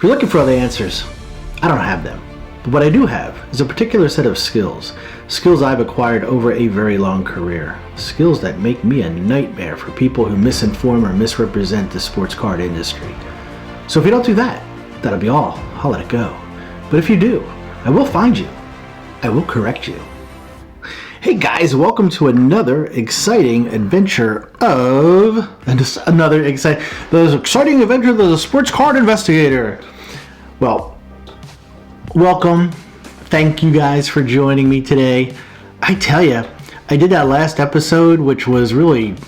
If you're looking for all the answers, I don't have them. But what I do have is a particular set of skills. Skills I've acquired over a very long career. Skills that make me a nightmare for people who misinform or misrepresent the sports card industry. So if you don't do that, that'll be all. I'll let it go. But if you do, I will find you. I will correct you. Hey guys, welcome to another exciting adventure of the exciting adventure of the Sports Card Investigator. Well, welcome. Thank you guys for joining me today. I tell you, I did that last episode, which was it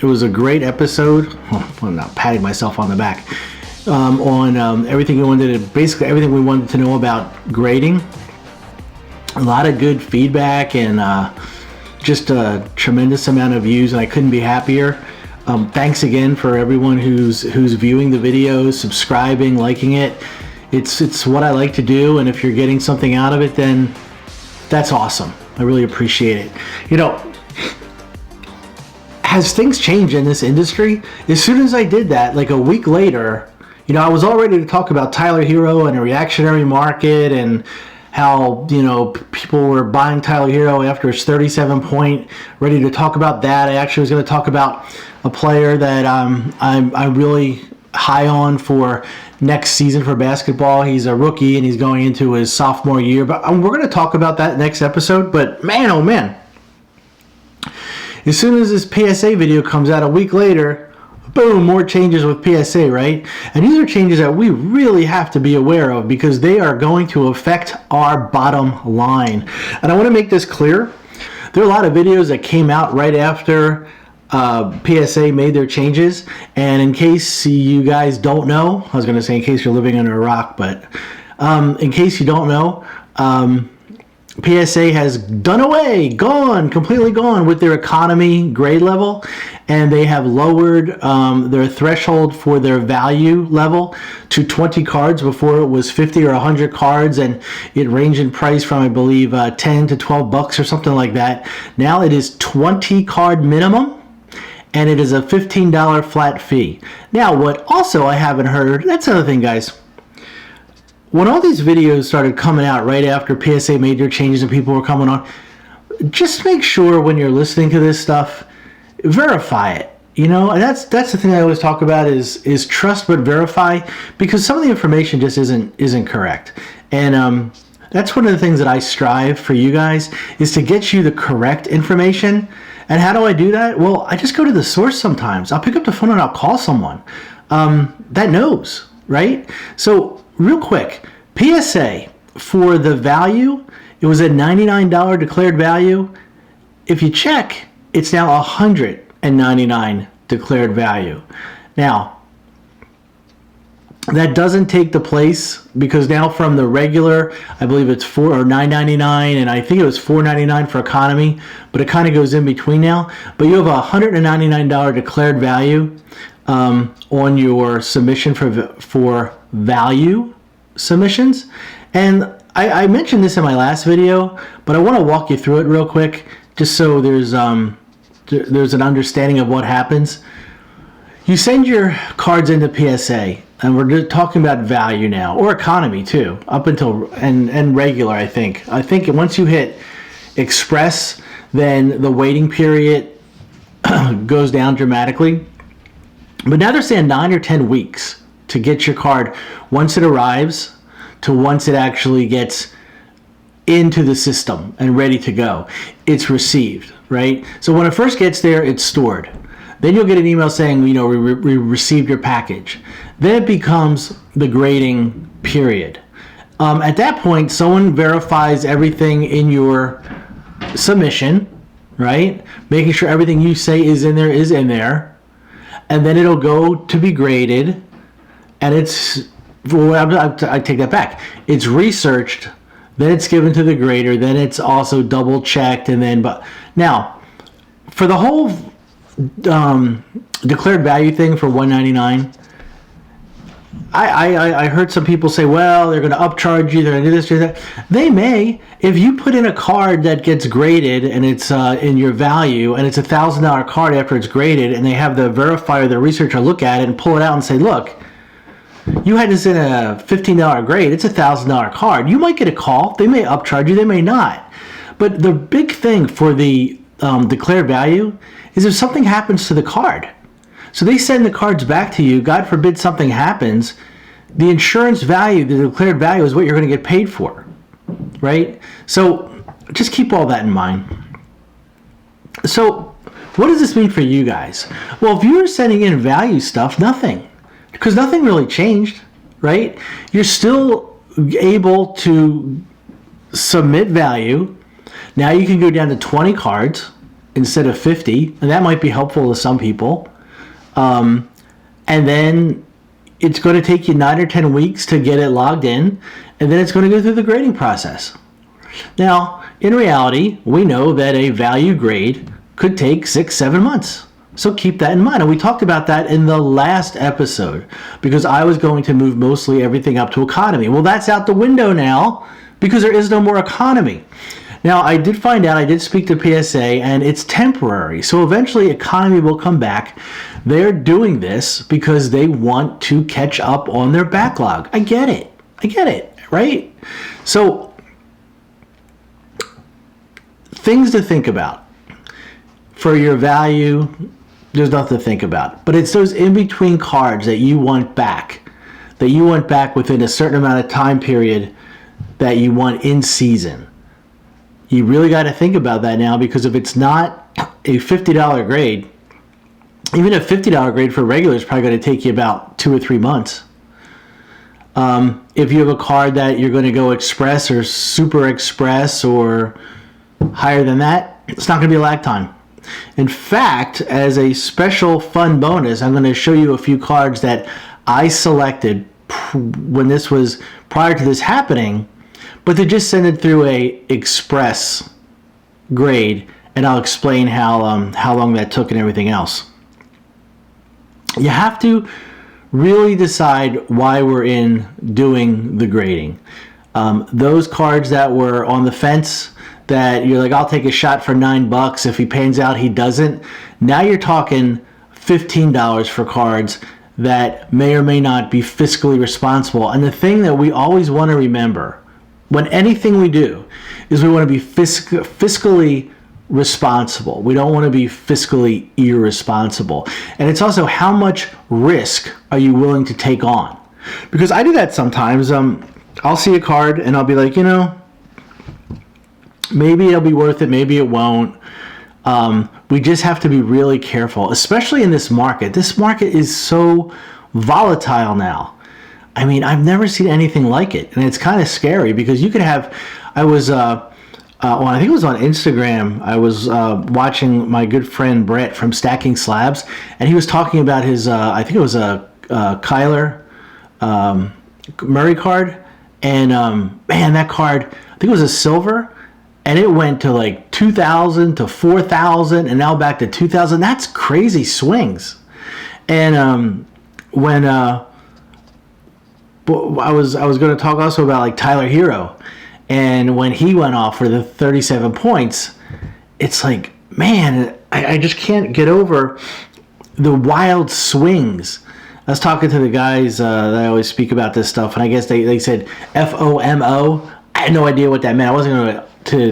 was a great episode. I'm not patting myself on the back. On everything basically everything we wanted to know about grading. A lot of good feedback and just a tremendous amount of views, and I couldn't be happier. Thanks again for everyone who's viewing the videos, subscribing, liking it. It's what I like to do, and if you're getting something out of it, then that's awesome. I really appreciate it. You know, as things change in this industry, as soon as I did that, like a week later, you know, I was all ready to talk about Tyler Hero and a reactionary market and how, you know, people were buying Tyler Hero after his 37 point, ready to talk about that. I actually was going to talk about a player that I'm really high on for next season for basketball. He's a rookie and he's going into his sophomore year, but we're going to talk about that next episode. But man, oh man, as soon as this PSA video comes out a week later, boom, more changes with PSA, right? And these are changes that we really have to be aware of because they are going to affect our bottom line. And I want to make this clear. There are a lot of videos that came out right after PSA made their changes. And in case you guys don't know, I was going to say in case you're living under a rock, but in case you don't know, PSA has completely gone with their economy grade level, and they have lowered their threshold for their value level to 20 cards. Before it was 50 or 100 cards, and it ranged in price from, I believe, 10 to 12 bucks or something like that. Now it is 20 card minimum, and it is a $15 flat fee. Now, what also I haven't heard, that's another thing, guys. When all these videos started coming out right after PSA made their changes and people were coming on, just make sure when you're listening to this stuff, verify it. You know, and that's the thing I always talk about is trust but verify, because some of the information just isn't correct. And that's one of the things that I strive for you guys, is to get you the correct information. And how do I do that? Well, I just go to the source sometimes. I'll pick up the phone and I'll call someone that knows, right? So real quick, PSA for the value, it was a $99 declared value. If you check, it's now $199 declared value. Now, that doesn't take the place, because now from the regular, I believe it's $9.99, and I think it was $4.99 for economy, but it kind of goes in between now. But you have a $199 declared value on your submission for value submissions. And I mentioned this in my last video, but I want to walk you through it real quick, just so there's an understanding of what happens. You send your cards into PSA, and we're talking about value now, or economy too, up until and regular. I think once you hit express, then the waiting period goes down dramatically. But now they're saying 9 or 10 weeks to get your card once it arrives to once it actually gets into the system and ready to go. It's received, right? So when it first gets there, it's stored. Then you'll get an email saying, you know, we received your package. Then it becomes the grading period. At that point, someone verifies everything in your submission, right? Making sure everything you say is in there. And then it'll go to be graded, and I take that back. It's researched, then it's given to the grader, then it's also double checked, and then, but now for the whole declared value thing for $199, I heard some people say, well, they're going to upcharge you, they're going to do this or that. They may. If you put in a card that gets graded and it's in your value, and it's $1,000 card after it's graded, and they have the verifier, the researcher look at it and pull it out and say, look, You had this in a $15 grade, it's a $1,000 card. You might get a call. They may upcharge you, they may not. But the big thing for the declared value is if something happens to the card. So they send the cards back to you. God forbid something happens. The insurance value, the declared value, is what you're going to get paid for, right? So just keep all that in mind. So what does this mean for you guys? Well, if you were sending in value stuff, nothing. Because nothing really changed, right? You're still able to submit value. Now you can go down to 20 cards instead of 50, and that might be helpful to some people. And then it's going to take you 9 or 10 weeks to get it logged in, and then it's going to go through the grading process. Now, in reality, we know that a value grade could take 6-7 months. So keep that in mind. And we talked about that in the last episode because I was going to move mostly everything up to economy. Well, that's out the window now because there is no more economy. Now, I did find out, I did speak to PSA, and it's temporary. So eventually economy will come back. They're doing this because they want to catch up on their backlog. I get it, right? So things to think about. For your value, there's nothing to think about. But it's those in-between cards that you want back within a certain amount of time period that you want in season. You really got to think about that now, because if it's not a $50 grade, even a $50 grade for regular is probably going to take you about 2 or 3 months. If you have a card that you're going to go express or super express or higher than that, it's not going to be a lag time. In fact, as a special fun bonus, I'm going to show you a few cards that I selected when this was prior to this happening, but they just sent it through a express grade, and I'll explain how long that took and everything else. You have to really decide why we're in doing the grading. Those cards that were on the fence, that you're like, I'll take a shot for $9. If he pans out, he doesn't. Now you're talking $15 for cards that may or may not be fiscally responsible. And the thing that we always want to remember when anything we do is we want to be fiscally responsible. We don't want to be fiscally irresponsible. And it's also how much risk are you willing to take on? Because I do that sometimes. I'll see a card and I'll be like, maybe it'll be worth it, maybe it won't. We just have to be really careful, especially in this market. This market is so volatile now. I mean, I've never seen anything like it, and it's kind of scary because you could have. I think it was on Instagram. I was watching my good friend Brett from Stacking Slabs, and he was talking about his. I think it was a Kyler Murray card, and man, that card. I think it was a silver. And it went to like 2,000 to 4,000 and now back to 2,000. That's crazy swings. And when I was going to talk also about like Tyler Hero, and when he went off for the 37 points, it's like, man, I just can't get over the wild swings. I was talking to the guys that I always speak about this stuff, and I guess they said FOMO. I had no idea what that meant. I wasn't going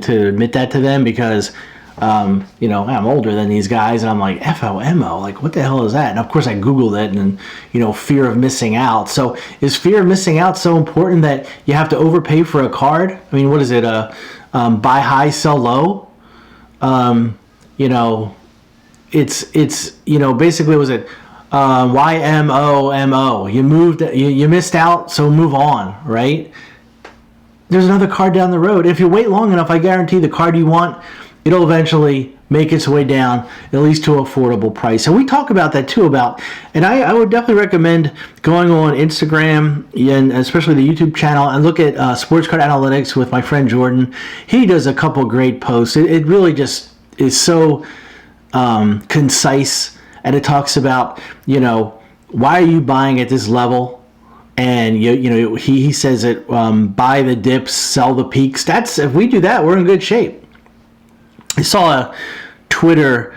to admit that to them because, I'm older than these guys, and I'm like, FOMO, like, what the hell is that? And of course I Googled it, and, fear of missing out. So is fear of missing out so important that you have to overpay for a card? I mean, what is it? Buy high, sell low? It's basically, was it YMOMO? You missed out, so move on, right? There's another card down the road. If you wait long enough, I guarantee the card you want, it'll eventually make its way down, at least to an affordable price. And we talk about that too, and I would definitely recommend going on Instagram and especially the YouTube channel and look at Sports Card Analytics with my friend Jordan. He does a couple great posts. It really just is so concise, and it talks about, why are you buying at this level? And he says it, buy the dips, sell the peaks. If we do that, we're in good shape. I saw a Twitter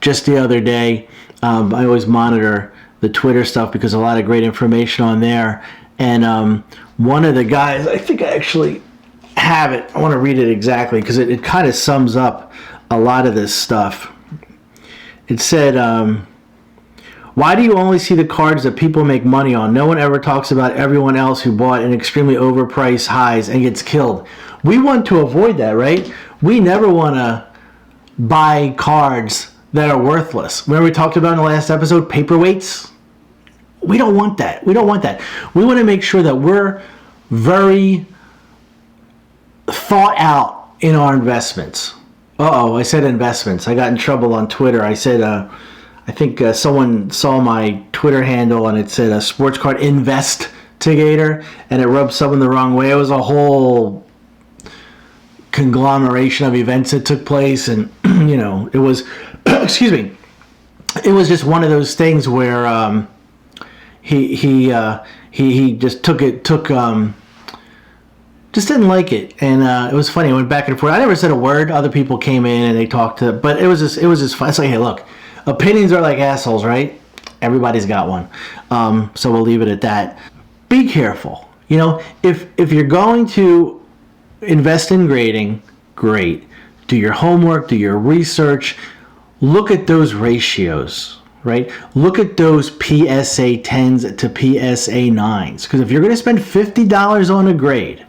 just the other day. I always monitor the Twitter stuff because a lot of great information on there. And one of the guys, I think I actually have it. I want to read it exactly because it kind of sums up a lot of this stuff. It said, why do you only see the cards that people make money on? No one ever talks about everyone else who bought in extremely overpriced highs and gets killed. We want to avoid that, right? We never want to buy cards that are worthless. Remember we talked about in the last episode, paperweights? We don't want that. We don't want that. We want to make sure that we're very thought out in our investments. I said investments. I got in trouble on Twitter. I said, I think someone saw my Twitter handle and it said Sports Card Investigator, and it rubbed someone the wrong way. It was a whole conglomeration of events that took place, and it was excuse me, it was just one of those things where he just just didn't like it, and it was funny. I went back and forth. I never said a word. Other people came in and they talked to, but it was just fun. It's like, hey, look, opinions are like assholes, right? Everybody's got one. So we'll leave it at that. Be careful. If you're going to invest in grading, great. Do your homework, do your research. Look at those ratios, right? Look at those PSA 10s to PSA 9s. Because if you're going to spend $50 on a grade,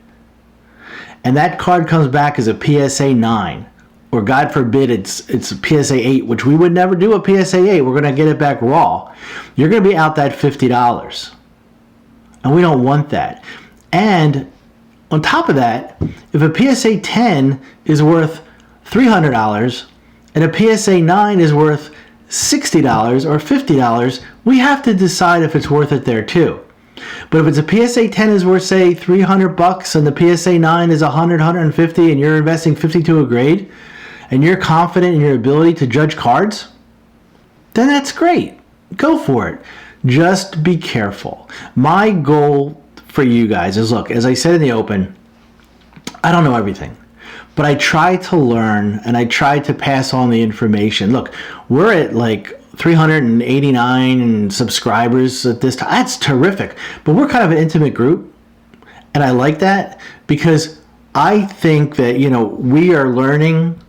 and that card comes back as a PSA 9, or God forbid it's a PSA 8, which we would never do a PSA 8. We're going to get it back raw. You're going to be out that $50. And we don't want that. And on top of that, if a PSA 10 is worth $300 and a PSA 9 is worth $60 or $50, we have to decide if it's worth it there too. But if it's a PSA 10 is worth, say, $300 and the PSA 9 is $100, $150, and you're investing $50 to a grade, and you're confident in your ability to judge cards, then that's great. Go for it. Just be careful. My goal for you guys is, look, as I said in the open, I don't know everything, but I try to learn and I try to pass on the information. Look, we're at like 389 subscribers at this time. That's terrific. But we're kind of an intimate group, and I like that because I think that, we are learning.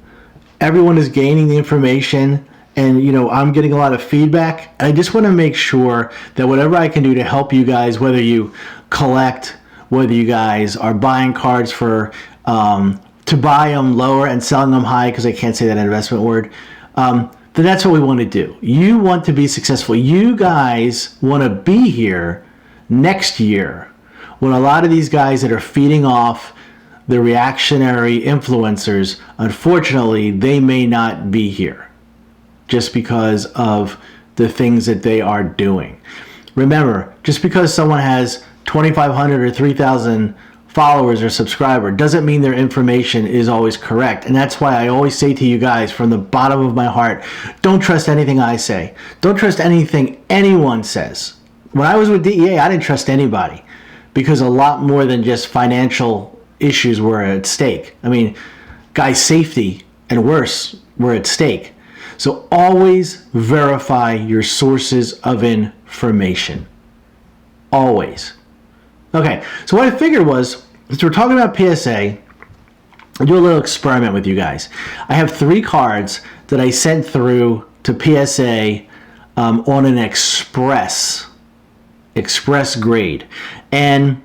Everyone is gaining the information, and, I'm getting a lot of feedback. And I just want to make sure that whatever I can do to help you guys, whether you collect, whether you guys are buying cards for to buy them lower and selling them high, because I can't say that investment word, then that's what we want to do. You want to be successful. You guys want to be here next year when a lot of these guys that are feeding off the reactionary influencers, unfortunately, they may not be here just because of the things that they are doing. Remember, just because someone has 2,500 or 3,000 followers or subscriber doesn't mean their information is always correct. And that's why I always say to you guys from the bottom of my heart, don't trust anything I say. Don't trust anything anyone says. When I was with DEA, I didn't trust anybody because a lot more than just financial issues were at stake. I mean, guys' safety and worse were at stake. So always verify your sources of information. Always. Okay, so what I figured was, since we're talking about PSA, I'll do a little experiment with you guys. I have 3 cards that I sent through to PSA on an express grade. And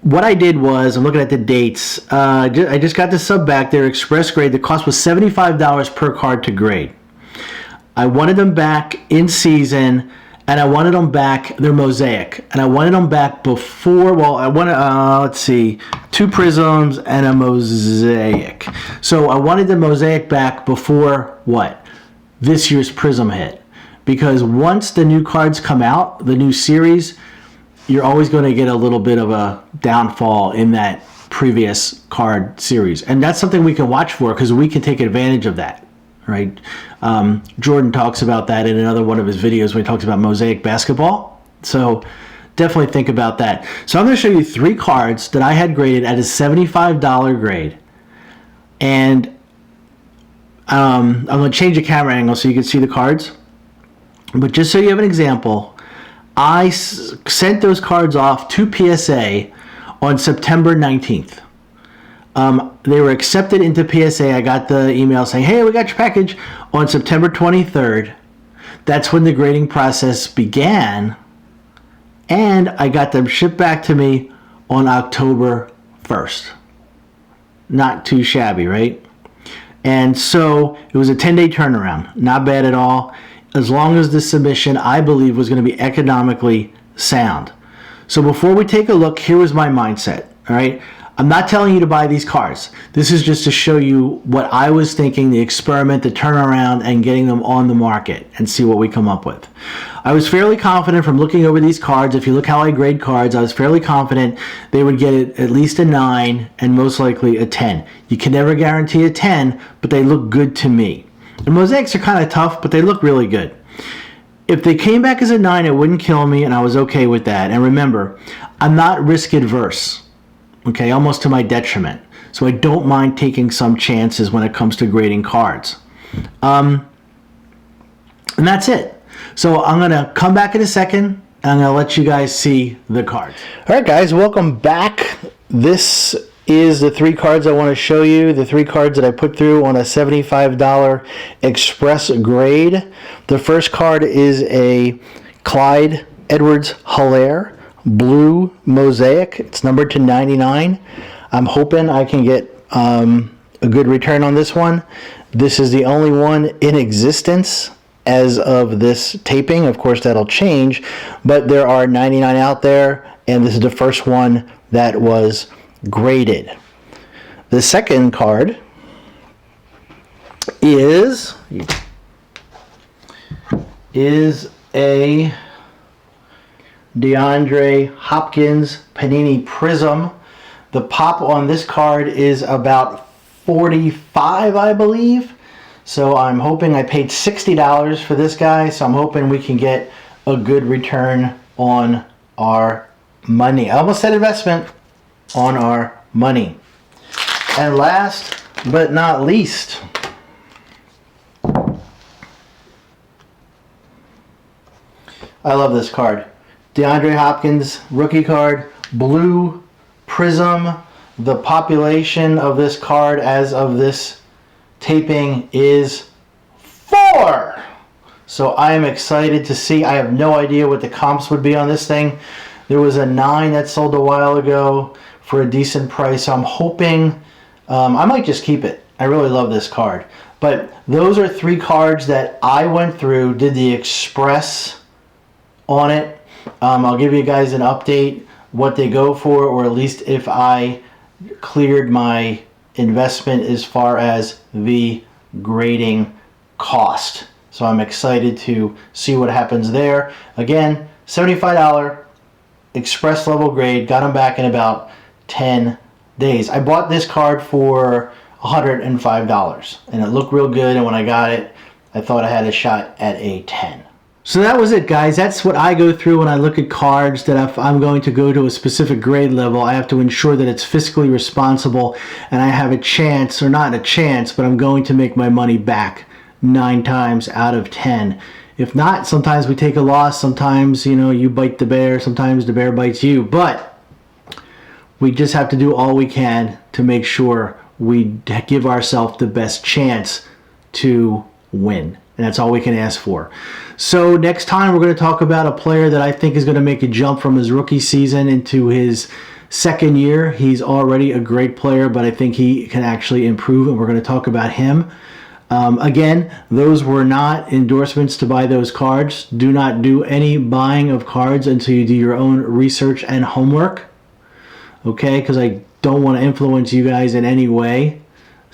what I did was, I'm looking at the dates, I just got the sub back there, express grade. The cost was $75 per card to grade. I wanted them back in season, and I wanted them back, they're mosaic, and I wanted them back before, I wanted, let's see, 2 prisms and a mosaic. So I wanted the mosaic back before what? This year's prism hit. Because once the new cards come out, the new series, you're always going to get a little bit of a downfall in that previous card series. And that's something we can watch for because we can take advantage of that. Right? Jordan talks about that in another one of his videos when he talks about mosaic basketball. So definitely think about that. So I'm going to show you 3 cards that I had graded at a $75 grade. And I'm going to change the camera angle so you can see the cards. But just so you have an example, I sent those cards off to PSA on September 19th. They were accepted into PSA. I got the email saying, hey, we got your package on September 23rd. That's when the grading process began. And I got them shipped back to me on October 1st. Not too shabby, right? And so it was a 10-day turnaround. Not bad at all. As long as the submission, I believe, was going to be economically sound. So before we take a look, here was my mindset, all right? I'm not telling you to buy these cards. This is just to show you what I was thinking, the experiment, the turnaround, and getting them on the market and see what we come up with. I was fairly confident from looking over these cards. If you look how I grade cards, I was fairly confident they would get at least a 9 and most likely a 10. You can never guarantee a 10, but they look good to me. The mosaics are kind of tough, but they look really good. If they came back as a 9, it wouldn't kill me, and I was okay with that. And remember, I'm not risk adverse, okay, almost to my detriment. So I don't mind taking some chances when it comes to grading cards. And that's it. So I'm going to come back in a second, and I'm going to let you guys see the cards. All right, guys, welcome back. This is the 3 cards I want to show you, the 3 cards that I put through on a $75 express grade. The first card is a Clyde Edwards-Helaire blue mosaic. It's numbered to 99. I'm hoping I can get a good return on this one. This is the only one in existence as of this taping. Of course, that'll change, but there are 99 out there, and this is the first one that was graded. The second card is a DeAndre Hopkins Panini Prism. The pop on this card is about $45, I believe. So I'm hoping I paid $60 for this guy. So I'm hoping we can get a good return on our money. I almost said investment. On our money. And last but not least, I love this card. DeAndre Hopkins rookie card, blue prism. The population of this card as of this taping is 4. So I am excited to see. I have no idea what the comps would be on this thing. There was a 9 that sold a while ago for a decent price. So I'm hoping I might just keep it. I really love this card. But those are 3 cards that I went through, did the express on it. I'll give you guys an update what they go for, or at least if I cleared my investment as far as the grading cost. So I'm excited to see what happens there. Again, $75 express level grade. Got them back in about 10 days. I bought this card for $105 and it looked real good, and when I got it I thought I had a shot at a 10. So that was it, guys. That's what I go through when I look at cards, that if I'm going to go to a specific grade level, I have to ensure that it's fiscally responsible and I have a chance, or not a chance, but I'm going to make my money back 9 times out of 10. If not, sometimes we take a loss. Sometimes, you know, you bite the bear. Sometimes the bear bites you. But we just have to do all we can to make sure we give ourselves the best chance to win. And that's all we can ask for. So next time we're going to talk about a player that I think is going to make a jump from his rookie season into his second year. He's already a great player, but I think he can actually improve, and we're going to talk about him. Again, those were not endorsements to buy those cards. Do not do any buying of cards until you do your own research and homework. Okay, because I don't want to influence you guys in any way.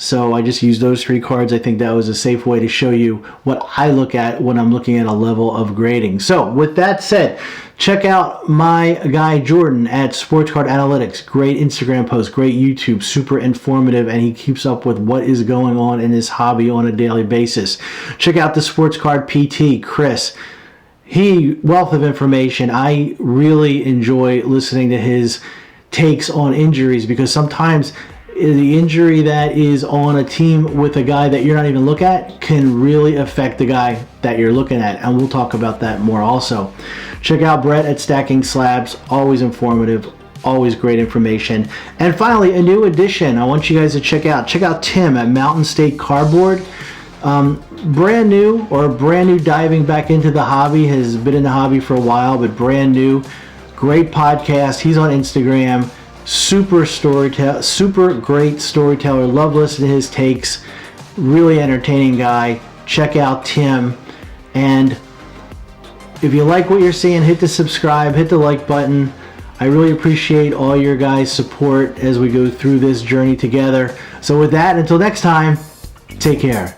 So I just used those 3 cards. I think that was a safe way to show you what I look at when I'm looking at a level of grading. So with that said, check out my guy Jordan at Sports Card Analytics. Great Instagram post, great YouTube, super informative, and he keeps up with what is going on in his hobby on a daily basis. Check out the Sports Card PT, Chris. He, wealth of information. I really enjoy listening to his takes on injuries, because sometimes the injury that is on a team with a guy that you're not even looking at can really affect the guy that you're looking at, and we'll talk about that more also. Check out Brett at Stacking Slabs, always informative, always great information. And finally, a new addition I want you guys to check out Tim at Mountain State Cardboard. Brand new diving back into the hobby, has been in the hobby for a while, but brand new, great podcast. He's on Instagram, super great storyteller, love listening to his takes, really entertaining guy. Check out Tim, and if you like what you're seeing, hit the subscribe, hit the like button. I really appreciate all your guys' support as we go through this journey together. So with that, until next time, take care.